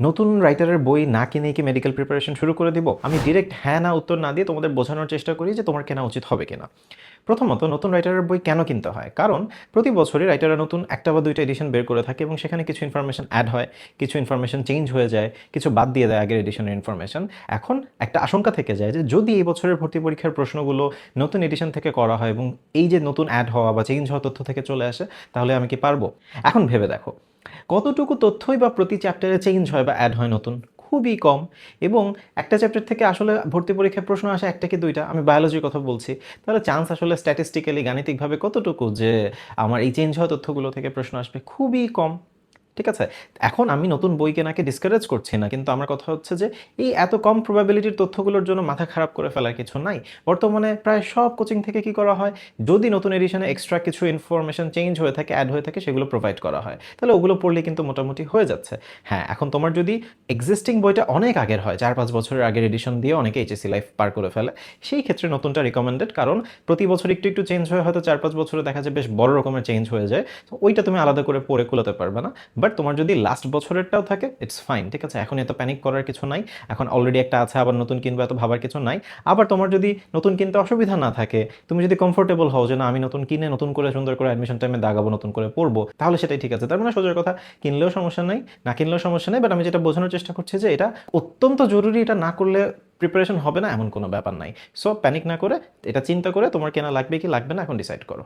নতুন রাইটারের বই না কিনেই কি মেডিকেল প্রিপারেশন শুরু করে দিব? আমি ডিরেক্ট হ্যাঁ, না উত্তর না দিয়ে তোমাদের বোঝানোর চেষ্টা করি যে তোমার কেনা উচিত হবে কিনা। প্রথমত নতুন রাইটারের বই কেন কিনতে হয়? কারণ প্রতি বছরই রাইটাররা নতুন ১ টা বা ২ টা এডিশন বের করে থাকে এবং সেখানে কিছু ইনফরমেশন এড হয়, কিছু ইনফরমেশন চেঞ্জ হয়ে যায়, কিছু বাদ দিয়ে দেয় আগের এডিশনের ইনফরমেশন। এখন একটা আশঙ্কা থেকে যায় যে যদি এই বছরের ভর্তি পরীক্ষার প্রশ্নগুলো নতুন এডিশন থেকে করা হয় এবং এই যে নতুন এড হওয়া বা চেঞ্জ হওয়া তথ্য থেকে চলে আসে, তাহলে আমি কি পারবো? এখন ভেবে দেখো, কতটুকু তথ্যই বা প্রতি চ্যাপ্টারে চেঞ্জ হয় বা অ্যাড হয় নতুন? খুবই কম। এবং একটা চ্যাপ্টার থেকে আসলে ভর্তি পরীক্ষায় প্রশ্ন আসে ১ টা কি ২ টা। আমি বায়োলজির কথা বলছি। তাহলে চান্স আসলে স্ট্যাটিস্টিক্যালি গাণিতিকভাবে কতটুকু যে আমার এই চেঞ্জ হওয়া তথ্যগুলো থেকে প্রশ্ন আসবে? খুবই কম। ঠিক আছে? এখন আমি নতুন বই কেনাকে ডিসকারেজ করছি না। কিন্তু আমার কথা হচ্ছে যে এই এত কম প্রবাবিলিটির তথ্যগুলোর জন্য মাথা খারাপ করে ফেলার কিছু নাই। বর্তমানে প্রায় সব কোচিং থেকে কি করা হয়? যদি নতুন এডিশনে এক্সট্রা কিছু ইনফরমেশন চেঞ্জ হয়ে থাকে, এড হয়ে থাকে, সেগুলো প্রোভাইড করা হয়। তাহলে ওগুলো পড়লে কিন্তু মোটামুটি হয়ে যাচ্ছে। হ্যাঁ, এখন তোমার যদি এক্সিস্টিং বইটা অনেক আগের হয়, ৪-৫ বছরের আগের এডিশন দিয়ে অনেকে এইচএসসি লাইফ পার করে ফেলে। সেই ক্ষেত্রে নতুনটা রিকমেন্ডেড, কারণ প্রতি বছর একটু চেঞ্জ হয়ে হয়তো ৪-৫ বছরে দেখা যায় বেশ বড় রকমের চেঞ্জ হয়ে যায়। তো ওইটা তুমি আলাদা করে পড়ে কুলাতে পারবে না। বাট তোমার যদি লাস্ট বছরেরটাও থাকে, ইটস ফাইন। ঠিক আছে? এখন এত প্যানিক করার কিছু নাই। এখন অলরেডি একটা আছে, আবার নতুন কিনবো এত ভাবার কিছু নাই। আবার তোমার যদি নতুন কিনতে অসুবিধা না থাকে, তুমি যদি কমফোর্টেবল হও যে না, আমি নতুন কিনে নতুন করে সুন্দর করে অ্যাডমিশন টাইমে দাগাবো, নতুন করে পড়বো, তাহলে সেটাই ঠিক আছে। তার মানে সোজা কথা, কিনলেও সমস্যা নাই, না কিনলেও সমস্যা নেই। বাট আমি যেটা বোঝানোর চেষ্টা করছি যে এটা অত্যন্ত জরুরি, এটা না করলে প্রিপারেশন হবে না এমন কোনো ব্যাপার নাই। সো প্যানিক না করে, এটা চিন্তা করে তোমার কেনা লাগবে কি লাগবে না এখন ডিসাইড করো।